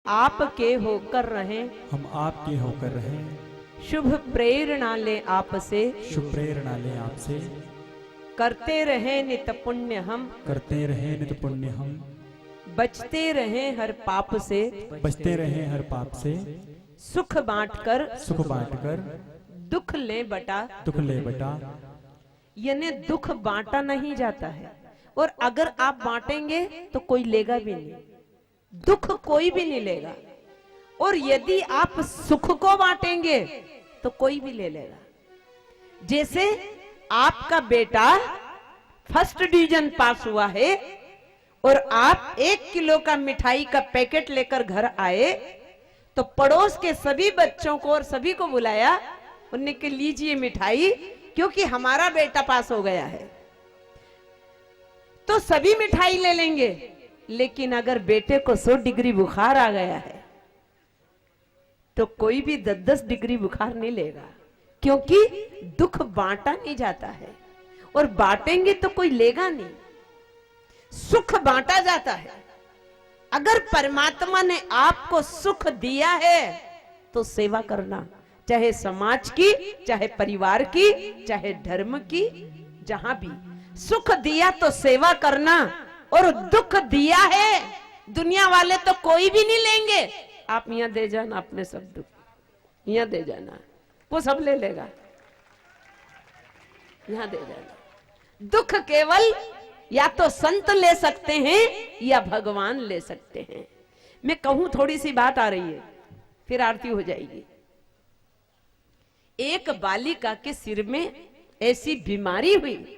आपके होकर रहे, हम आपके होकर रहे, शुभ प्रेरणा ले आपसे, शुभ प्रेरणा ले आपसे, करते रहे नित पुण्य हम, करते रहे नित पुण्य हम, बचते रहे हर पाप से, बचते रहे हर पाप से, सुख बांटकर सुख बांटकर दुख ले बटा। दुख ले बटा। यानी दुख बांटा नहीं जाता है, और अगर आप बांटेंगे तो कोई लेगा भी नहीं, दुख कोई भी नहीं लेगा। और यदि आप सुख को बांटेंगे तो कोई भी ले लेगा। जैसे आपका बेटा फर्स्ट डिवीजन पास हुआ है और आप 1 किलो का मिठाई का पैकेट लेकर घर आए, तो पड़ोस के सभी बच्चों को और सभी को बुलाया, उन्हें के लीजिए मिठाई, क्योंकि हमारा बेटा पास हो गया है। तो सभी मिठाई ले लेंगे, लेकिन अगर बेटे को 100 डिग्री बुखार आ गया है तो कोई भी 10-10 डिग्री बुखार नहीं लेगा, क्योंकि दुख बांटा नहीं जाता है, और बांटेंगे तो कोई लेगा नहीं। सुख बांटा जाता है। अगर परमात्मा ने आपको सुख दिया है तो सेवा करना, चाहे समाज की, चाहे परिवार की, चाहे धर्म की, जहां भी सुख दिया तो सेवा करना। और दुख दिया है, दुनिया वाले तो कोई भी नहीं लेंगे। आप यहां दे जाना अपने सब दुख, यहां दे जाना, वो सब ले लेगा। यहां दे जाना। दुख केवल या तो संत ले सकते हैं या भगवान ले सकते हैं। मैं कहूं, थोड़ी सी बात आ रही है, फिर आरती हो जाएगी। एक बालिका के सिर में ऐसी बीमारी हुई,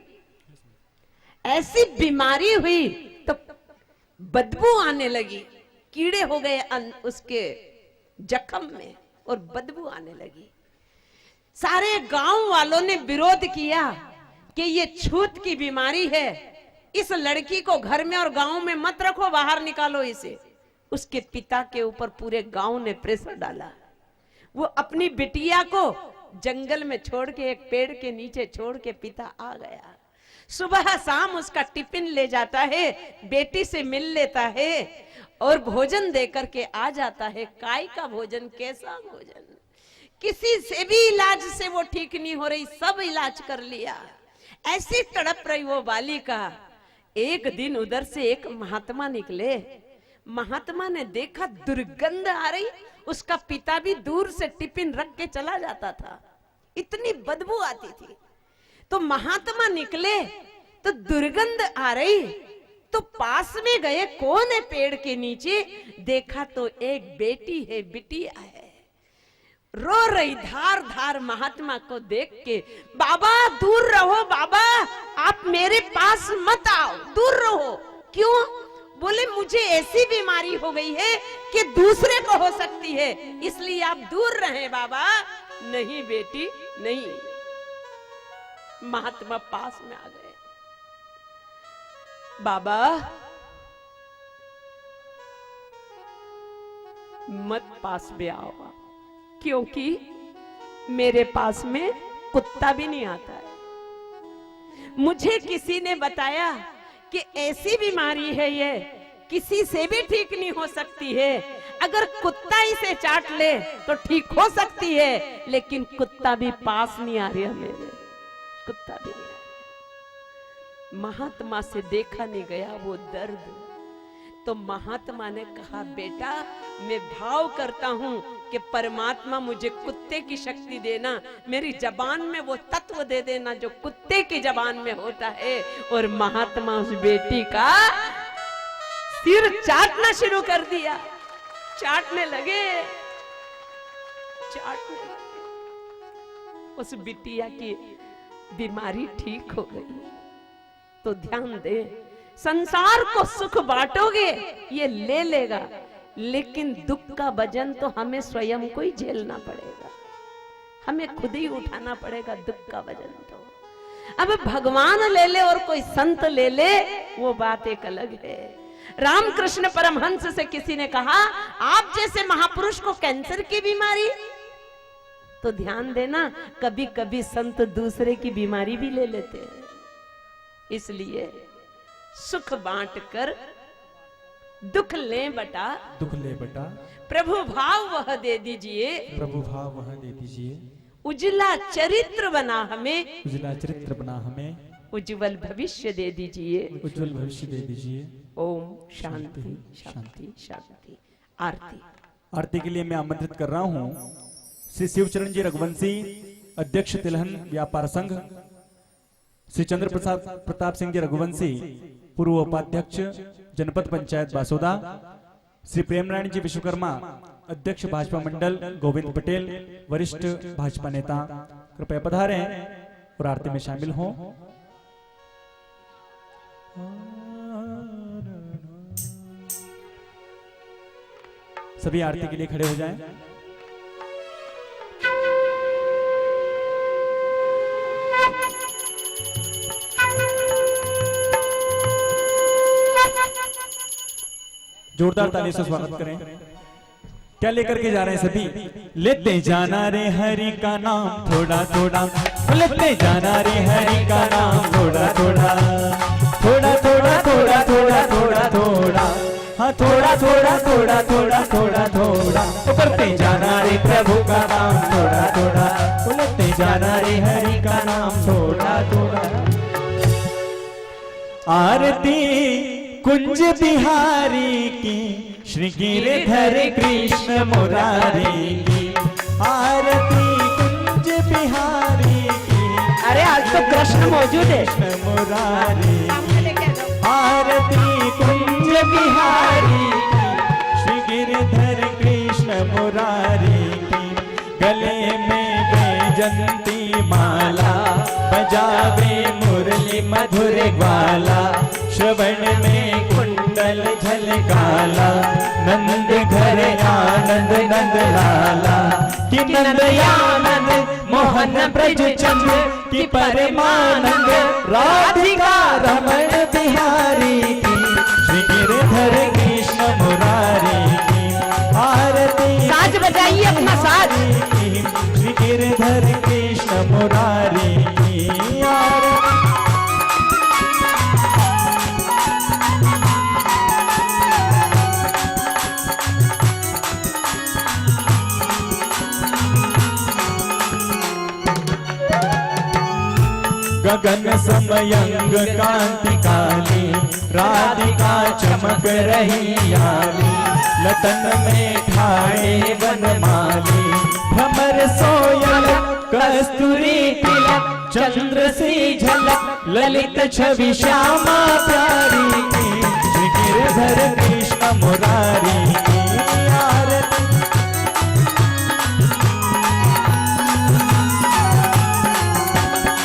ऐसी बीमारी हुई तो बदबू आने लगी, कीड़े हो गए उसके जख्म में और बदबू आने लगी। सारे गांव वालों ने विरोध किया कि ये छूत की बीमारी है, इस लड़की को घर में और गांव में मत रखो, बाहर निकालो इसे। उसके पिता के ऊपर पूरे गांव ने प्रेशर डाला। वो अपनी बिटिया को जंगल में छोड़ के, एक पेड़ के नीचे छोड़ के पिता आ गया। सुबह शाम उसका टिफिन ले जाता है, बेटी से मिल लेता है और भोजन देकर के आ जाता है। काय का भोजन, कैसा भोजन। किसी से भी इलाज से वो ठीक नहीं हो रही, सब इलाज कर लिया, ऐसी तड़प रही वो बालिका। एक दिन उधर से एक महात्मा निकले। महात्मा ने देखा दुर्गंध आ रही, उसका पिता भी दूर से टिफिन रख के चला जाता था, इतनी बदबू आती थी। तो महात्मा निकले तो दुर्गंध आ रही, तो पास में गए, कौन है पेड़ के नीचे, देखा तो एक बेटी है, बिटिया है, रो रही धार धार। महात्मा को देख के, बाबा दूर रहो, बाबा आप मेरे पास मत आओ, दूर रहो। क्यों? बोले मुझे ऐसी बीमारी हो गई है कि दूसरे को हो सकती है, इसलिए आप दूर रहें बाबा। नहीं बेटी नहीं। महात्मा पास में आ गए। बाबा मत पास में आओ, क्योंकि मेरे पास में कुत्ता भी नहीं आता है। मुझे किसी ने बताया कि ऐसी बीमारी है, ये किसी से भी ठीक नहीं हो सकती है। अगर कुत्ता इसे चाट ले तो ठीक हो सकती है, लेकिन कुत्ता भी पास नहीं आ रहा मेरे, कुत्ता भी नहीं आ रहा। महात्मा से देखा नहीं गया वो दर्द। तो महात्मा ने कहा, बेटा मैं भाव करता हूं कि परमात्मा मुझे कुत्ते की शक्ति देना, मेरी जबान में वो तत्व दे देना जो कुत्ते की जबान में होता है। और महात्मा उस बेटी का सिर चाटना शुरू कर दिया, चाटने लगे, चाटने लगे। उस बिटिया की बीमारी ठीक हो गई। तो ध्यान दे, संसार को सुख बांटोगे ये ले लेगा, लेकिन दुख का वजन तो हमें स्वयं को ही झेलना पड़ेगा, हमें खुद ही उठाना पड़ेगा दुख का वजन। तो अब भगवान ले ले और कोई संत ले ले, वो बात एक अलग है। रामकृष्ण परमहंस से किसी ने कहा, आप जैसे महापुरुष को कैंसर की बीमारी, तो ध्यान देना कभी कभी संत दूसरे की बीमारी भी ले लेते हैं। इसलिए सुख बांट कर दुख लें बटा, दुख ले बटा, प्रभु भाव वह दे दीजिए, प्रभु भाव वह दे दीजिए, उजला चरित्र बना हमें, उजला चरित्र बना हमें, उज्जवल भविष्य दे दीजिए, उज्जवल भविष्य दे दीजिए। ओम शांति शांति शांति। आरती। आरती के लिए मैं आमंत्रित कर रहा हूँ श्री शिवचरण जी रघुवंशी, अध्यक्ष तिलहन व्यापार संघ, श्री चंद्र प्रताप सिंह जी रघुवंशी, पूर्व उपाध्यक्ष जनपद पंचायत बासोदा, श्री प्रेमनारायण जी विश्वकर्मा, अध्यक्ष भाजपा मंडल गोविंद पटेल, वरिष्ठ भाजपा नेता, कृपया पधारें और आरती में शामिल हों। सभी आरती के लिए खड़े हो जाएं। जोरदार ताली से स्वागत करें। क्या लेकर के जा रहे हैं सभी? लेते जाना रे हरि का नाम थोड़ा थोड़ा, लेते जाना रे हरि का नाम थोड़ा थोड़ा, थोड़ा थोड़ा थोड़ा थोड़ा थोड़ा थोड़ा, हाँ थोड़ा थोड़ा थोड़ा थोड़ा थोड़ा थोड़ा, तो करते जाना रे प्रभु का नाम थोड़ा थोड़ा, लेते जाना रे हरि का नाम थोड़ा थोड़ा। आरती कुंज बिहारी की, श्री गिरधर कृष्ण मुरारी की, आरती कुंज बिहारी की। अरे आज तो कृष्ण मौजूद है। कृष्ण मुरारी की, आरती कुंज बिहारी की, श्री गिरधर कृष्ण मुरारी की। गले में वैजंती माला, बजावे मुरली मधुर ग्वाला, श्रवण में कुंडल झलकाला, नंद घर आनंद नंद लाला, कि नंद आनंद मोहन ब्रज चंद्र, कि परमानंद राधिका रमण बिहारी की, श्री गिरधर कृष्ण मुरारी की। आरती साज बजाइए अपना साज। श्री गिरधर कृष्ण मुरारी की। आरती गगन समयंग कांति काली, राधिका चमक रही आली, लतन में ठाणे वनमाली, भ्रमर सोयल कस्तूरी तिलक, चंद्र सी झलक ललित छवि श्यामा प्यारी की, श्री गिरधर कृष्ण मुरारी की। आरती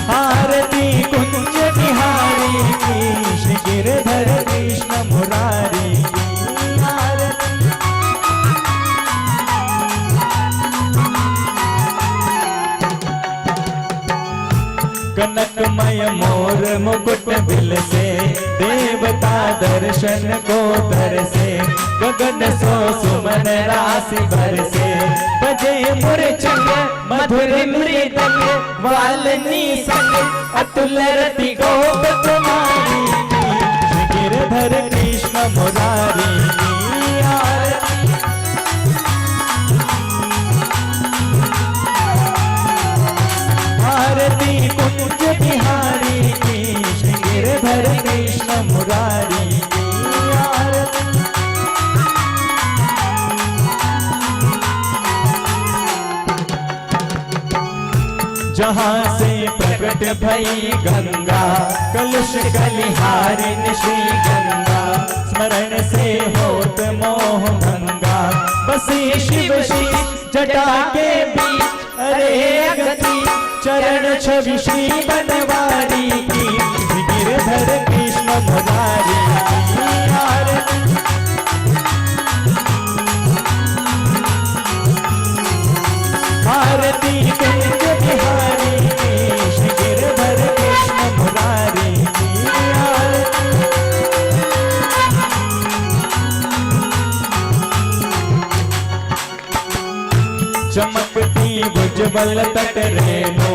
आरती कुंज बिहारी की, श्री गिरधर कृष्ण मुरारी की। आरती कनकमय मोर मुकुट बिल से, देवता दर्शन को तरसे, गगन सो सुमन राशि बरसे, बजे मुरचंग मधुर मृदंग, वाल्मी संग अतुल रति गोप कुमारी की, श्री गिरधर कृष्ण मुरारी की। आरती आरती कुंज बिहारी की, श्री गिरधर कृष्ण मुरारी की। आरती जहाँ से प्रकट भई गंगा, कलुष कलिहारिन श्री गंगा, स्मरण से होत मोह भंगा, बसी शिव श्री जटा के बीच, अरे अगति चरण छवि श्री बनवारी की, श्री गिरधर कृष्ण मुरारी की। आरती आरती कुंज बिहारी की, श्री गिरधर कृष्ण मुरारी की। आरती चमकती उज्ज्वल तट रेणु,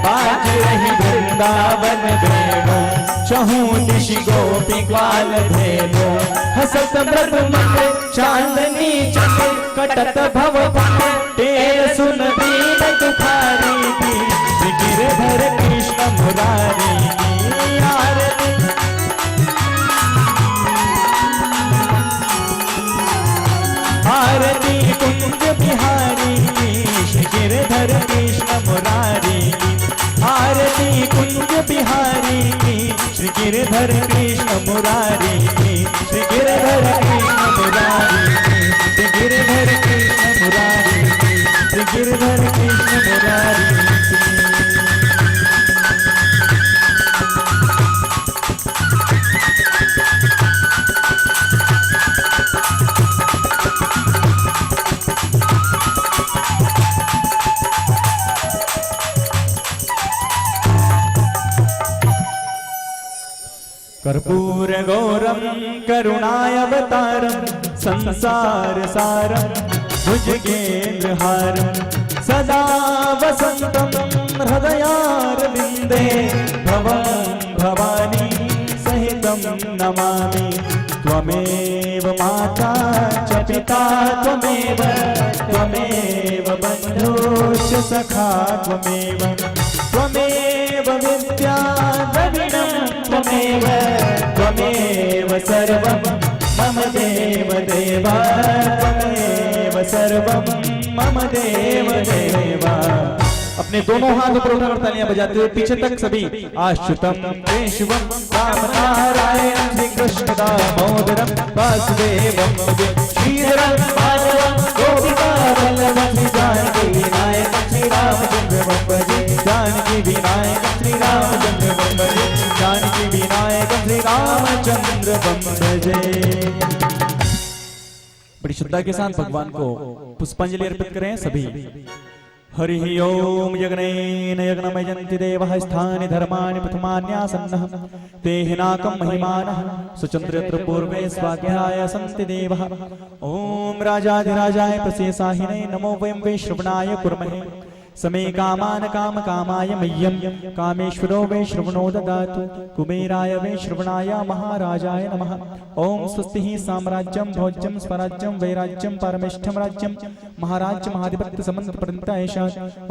बाज रही वृंदावन वेणु, चहूँ दिशि गोपी ग्वाल धेलो हसत मृग मंद चांदनी चक कटत भव टेर सुन दीन दुखारी की श्री गिरधर कृष्ण मुरारी की आरती आरती कुंज बिहारी की श्री गिरधर कृष्ण मुरारी की आरती कुंज बिहारी की श्री गिरधर कृष्ण मुरारी की श्री गिरधर कृष्ण मुरारी की श्री गिरधर कृष्ण मुरारी की श्री गिरधर कृष्ण मुरारी की। कर्पूर गौरम करुणावतारम संसार सारम भुजगेन्द्रहारम सदा वसंतम हृदयारविंदे भवं भवानी सहितं नमामि त्वमेव माता च पिता त्वमेव त्वमेव बन्धुश्च सखा त्वमेव त्वमेव विद्या द्रविणं त्वमेव त्वमेव सर्वं मम देव देवा त्वमेव सर्वं मम देव देवा। अपने दोनों हाथ ऊपर उठाकर तालियां बजाते हुए पीछे तक सभी आश्रितम केशवम राम नारायण श्री कृष्ण दामोदरम वासुदेवम श्रीधरम माधवम गोपिका वल्लभम श्री जानकी विनायक श्री रामचंद्र बंबजे जानकी विनायक श्री रामचंद्र बंबजे जानकी विनायक श्री रामचंद्र बंबजे। बड़ी श्रद्धा के साथ भगवान को पुष्पांजलि अर्पित करें सभी। हरि ओम यज्ञेन यज्ञमयन्ति देवः स्थानि धर्माणि प्रथमान्यासन्नः ते हिनाकं महिमानः सुचन्द्रत्र पूर्वे स्वाध्याय सन्ति देवः। ओम राजाधिराजाय प्रसेसाहिने नमो वयं वै श्रवणाय कुर्महे समे कामान काम कामाय मह्यम कामेश्वरो वै श्रवणो ददातु कुबेराय वै श्रवणाय महाराजाय नमः। ओम स्वस्ति ही साम्राज्यं भोज्यं स्वराज्यं वैराज्यं परमेष्ठं राज्यं महाराज्य महाधिपत्य समन्त पर्यंत ऐशा।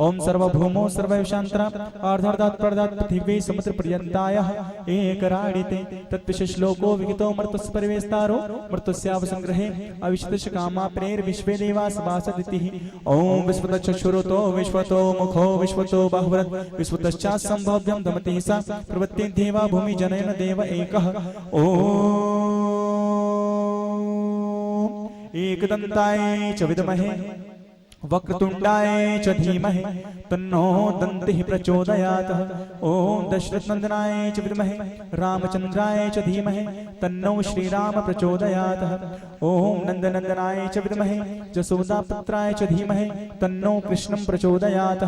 ओम सर्वभौमो सर्वशांतरा आर्धर्दात् प्रदात् पृथिवी समुद्र पर्यंतायः एकराडिते तत्विशेष लोको विगितो मर्तस्य परिवेस्तारो मर्तस्यावसंग्रहे अविशतश कामा प्रेर विश्वे देवास वासदितिः। ओम विश्वतचक्षुरुतो विश्वतो मुखो विश्वतो बाहुव्रत विश्वतश्चात् संभव्यं दमति सा प्रवृत्ति देवा भूमि जनयन देव एकः। ओम एकदन्ताय च विद्महे वक्रतुंडाय च धीमहि तन्नो दन्तिः प्रचोदयात्। ओम दशरथनंदनाय च विद्महे रामचंद्राय च धीमहि तन्नो श्रीराम प्रचोदयात्। ओम नंदनंदनाय च विद्महे जसोदापुत्राय च धीमहि तन्नो कृष्णं प्रचोदयात्।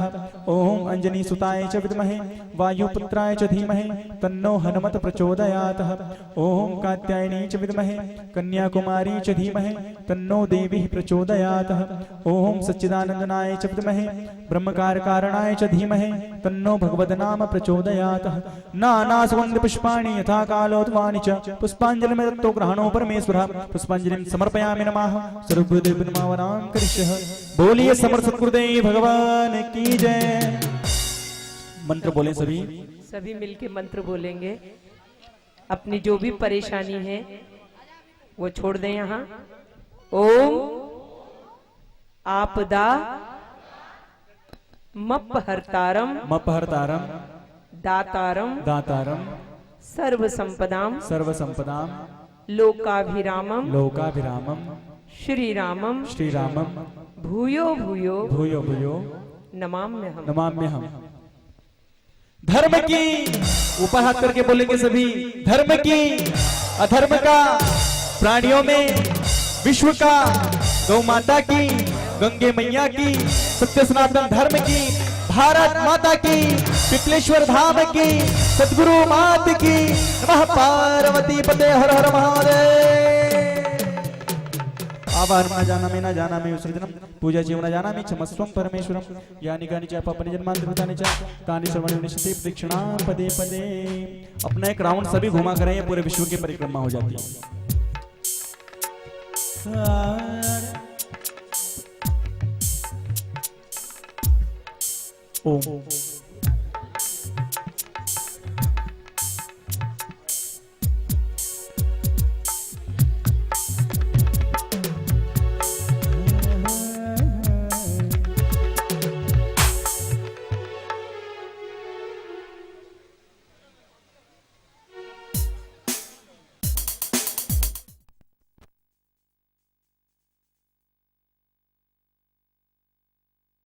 ओम अंजनीसुताय च विद्महे वायुपुत्राय च धीमहि तन्नो हनुमत प्रचोदयात्। ओम कात्यायनी च विद्महे कन्याकुमारी च धीमहि तन्नो देवी प्रचोदयात्। ओम सच्चिदानंदनाय च विद्महे ब्रह्मकारकारणाय च धीमहि तन्नो भगवद्नाम प्रचोदयात्। नानासुगन्ध पुष्पाणि यथा कालोद्वानि च पुष्पांजलिं दत्तो ग्रहणो परमेश्वरः पुष्पांजलिं समर्पयामि नमः सर्वदेव नमावनां करिष्यः। बोलिए समर्थ सद्गुरुदेव भगवान की जय। मंत्र बोले सभी मिलके मंत्र बोलेंगे। अपनी जो भी परेशानी है वो छोड़ दें। यहाँ ओम आपदा मपहर्तारम दातारम सर्व संपदाम लोकाभिरामम श्रीरामम भूयो भूयो नमाम्यहम्। धर्म की ऊपर हाथ करके बोलेंगे सभी। धर्म की अधर्म का प्राणियों में विश्व का गौ माता की गंगे मैया की सत्य सनातन धर्म की भारत माता की पिपलेश्वर धाम की सद्गुरु मात की नमः। पार्वती पते हर हर महादेव। आवाहनं न जानामि न जानामि विसर्जनं पूजा जीव न जानामि क्षमस्वं परमेश्वरं यानि कानि च पापानि जन्मानि कृतानि च तानि सर्वाणि विनश्यन्ति प्रदक्षिणां पदे पदे। अपना एक राउंड सभी घुमा करें, ये पूरे विश्व की परिक्रमा हो जाती है। ओम